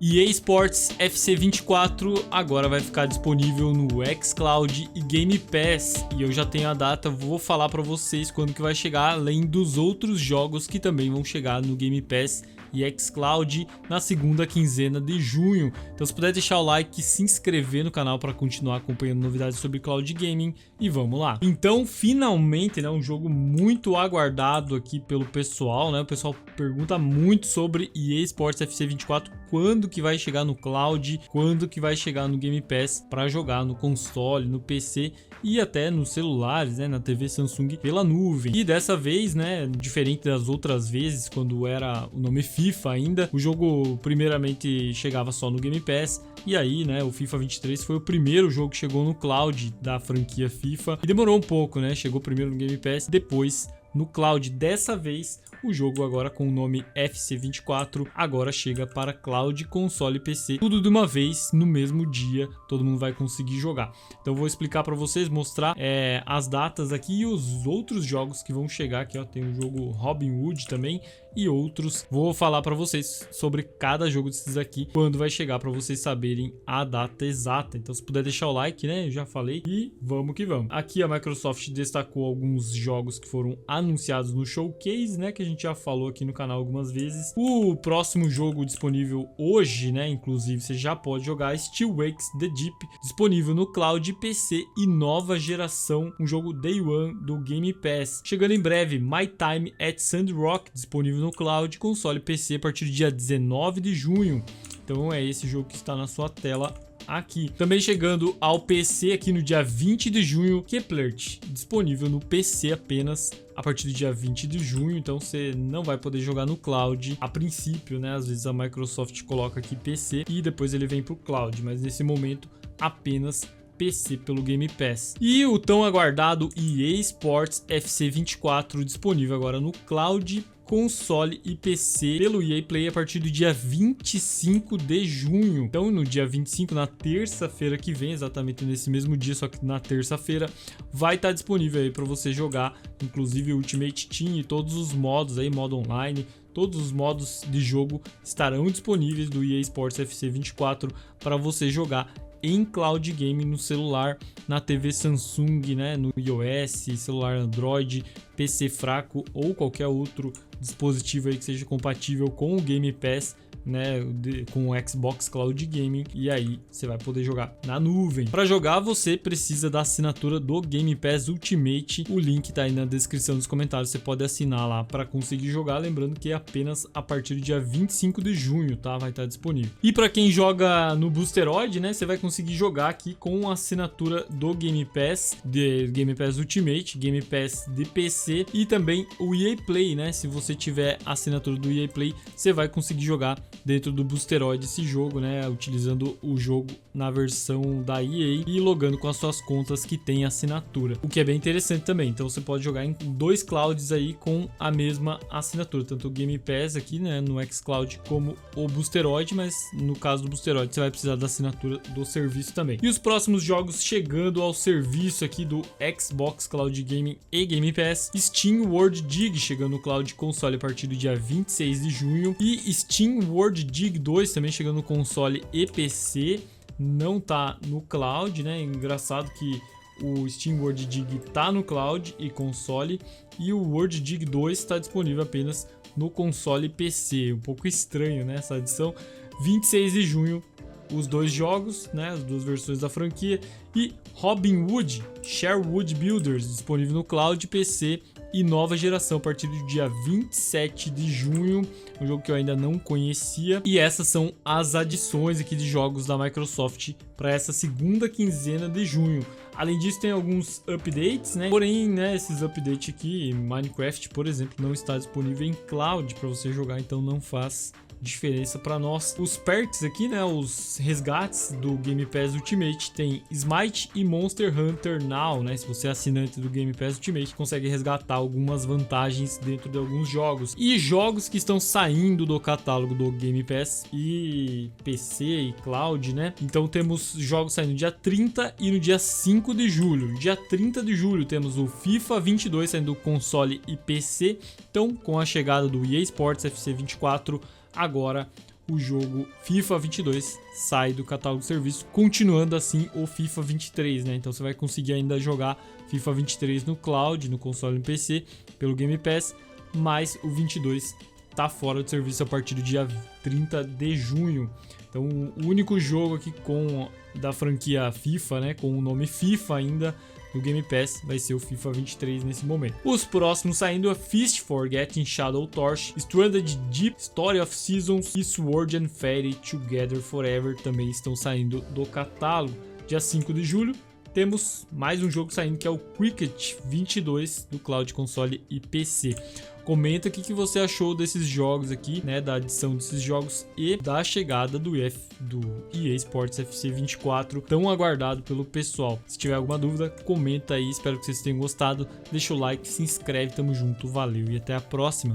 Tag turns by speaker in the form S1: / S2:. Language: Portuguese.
S1: EA Sports FC 24 agora vai ficar disponível no xCloud e Game Pass, e eu já tenho a data, vou falar para vocês quando que vai chegar, além dos outros jogos que também vão chegar no Game Pass e xCloud na segunda quinzena de junho. Então, se puder deixar o like e se inscrever no canal para continuar acompanhando novidades sobre cloud gaming, e vamos lá. Então, finalmente, né, um jogo muito aguardado aqui pelo pessoal, né? O pessoal pergunta muito sobre EA Sports FC 24, quando que vai chegar no cloud, quando que vai chegar no Game Pass para jogar no console, no PC e até nos celulares, né, na TV Samsung pela nuvem. E dessa vez, né, diferente das outras vezes, quando era o nome FIFA ainda, o jogo primeiramente chegava só no Game Pass, e aí, né, o FIFA 23 foi o primeiro jogo que chegou no cloud da franquia FIFA, e demorou um pouco, né, chegou primeiro no Game Pass, depois no cloud. Dessa vez, o jogo agora com o nome FC 24 agora chega para cloud, console e PC, tudo de uma vez no mesmo dia, todo mundo vai conseguir jogar. Então eu vou explicar para vocês, mostrar as datas aqui e os outros jogos que vão chegar aqui, ó, tem o jogo Robin Hood também e outros. Vou falar para vocês sobre cada jogo desses aqui, quando vai chegar, para vocês saberem a data exata. Então, se puder deixar o like, né, eu já falei, e vamos que vamos. Aqui a Microsoft destacou alguns jogos que foram anunciados no Showcase, né, que a gente já falou aqui no canal algumas vezes. O próximo jogo disponível hoje, né, inclusive você já pode jogar, Still Wakes The Deep, disponível no cloud, PC e nova geração, um jogo Day One do Game Pass. Chegando em breve, My Time at Sandrock, disponível no cloud, console e PC a partir do dia 19 de junho. Então é esse jogo que está na sua tela aqui. Também chegando ao PC aqui no dia 20 de junho, Keplert, disponível no PC apenas a partir do dia 20 de junho, então você não vai poder jogar no cloud a princípio, né? Às vezes a Microsoft coloca aqui PC e depois ele vem para o cloud, mas nesse momento apenas PC pelo Game Pass. E o tão aguardado EA Sports FC 24 disponível agora no cloud, console e PC pelo EA Play a partir do dia 25 de junho. Então, no dia 25, na terça-feira que vem, exatamente nesse mesmo dia, só que na terça-feira, vai estar disponível aí para você jogar, inclusive o Ultimate Team e todos os modos aí, modo online. Todos os modos de jogo estarão disponíveis do EA Sports FC 24 para você jogar em cloud game no celular, na TV Samsung, né, no iOS, celular Android, PC fraco ou qualquer outro dispositivo aí que seja compatível com o Game Pass, né, com o Xbox Cloud Gaming, e aí você vai poder jogar na nuvem. Para jogar, você precisa da assinatura do Game Pass Ultimate, o link tá aí na descrição dos comentários, você pode assinar lá para conseguir jogar, lembrando que é apenas a partir do dia 25 de junho, tá? Vai estar disponível. E para quem joga no Boosteroid, né, você vai conseguir jogar aqui com a assinatura do Game Pass, Game Pass Ultimate, Game Pass de PC e também o EA Play, né? Se você tiver a assinatura do EA Play, você vai conseguir jogar dentro do Boosteroid esse jogo, né, utilizando o jogo na versão da EA e logando com as suas contas que tem assinatura, o que é bem interessante também. Então você pode jogar em dois clouds aí com a mesma assinatura, tanto o Game Pass aqui, né, no xCloud, como o Boosteroid, mas no caso do Boosteroid você vai precisar da assinatura do serviço também. E os próximos jogos chegando ao serviço aqui do Xbox Cloud Gaming e Game Pass: Steam World Dig chegando no cloud, console a partir do dia 26 de junho, e Steam World Dig 2 também chegando no console e PC, não tá no cloud, né? Engraçado que o Steam World Dig tá no cloud e console, e o World Dig 2 está disponível apenas no console e PC. Um pouco estranho, né, essa adição. 26 de junho os dois jogos, né, as duas versões da franquia. E Robin Hood Sherwood Builders disponível no cloud, PC e nova geração a partir do dia 27 de junho, um jogo que eu ainda não conhecia. E essas são as adições aqui de jogos da Microsoft para essa segunda quinzena de junho. Além disso, tem alguns updates, né? Porém, né, esses updates aqui, Minecraft, por exemplo, não está disponível em cloud para você jogar, então não faz diferença para nós. Os perks aqui, né, os resgates do Game Pass Ultimate, tem Smite e Monster Hunter Now, né? Se você é assinante do Game Pass Ultimate, consegue resgatar algumas vantagens dentro de alguns jogos. E jogos que estão saindo do catálogo do Game Pass e PC e cloud, né? Então temos jogos saindo no dia 30 e no dia 5 de julho. Dia 30 de julho temos o FIFA 22 saindo do console e PC. Então, com a chegada do EA Sports FC 24, agora o jogo FIFA 22 sai do catálogo de serviço, continuando assim o FIFA 23, né? Então você vai conseguir ainda jogar FIFA 23 no cloud, no console e no PC, pelo Game Pass, mas o 22 tá fora do serviço a partir do dia 30 de junho. Então o único jogo aqui da franquia FIFA, né, com o nome FIFA ainda no Game Pass, vai ser o FIFA 23 nesse momento. Os próximos saindo é Fist Forgetting Shadow Torch, Stranded Deep, Story of Seasons e Sword and Fairy Together Forever também estão saindo do catálogo. Dia 5 de julho temos mais um jogo saindo, que é o Cricket 22 do Cloud Console e PC. Comenta o que você achou desses jogos aqui, né, da adição desses jogos e da chegada do EA Sports FC 24, tão aguardado pelo pessoal. Se tiver alguma dúvida, comenta aí, espero que vocês tenham gostado, deixa o like, se inscreve, tamo junto, valeu e até a próxima.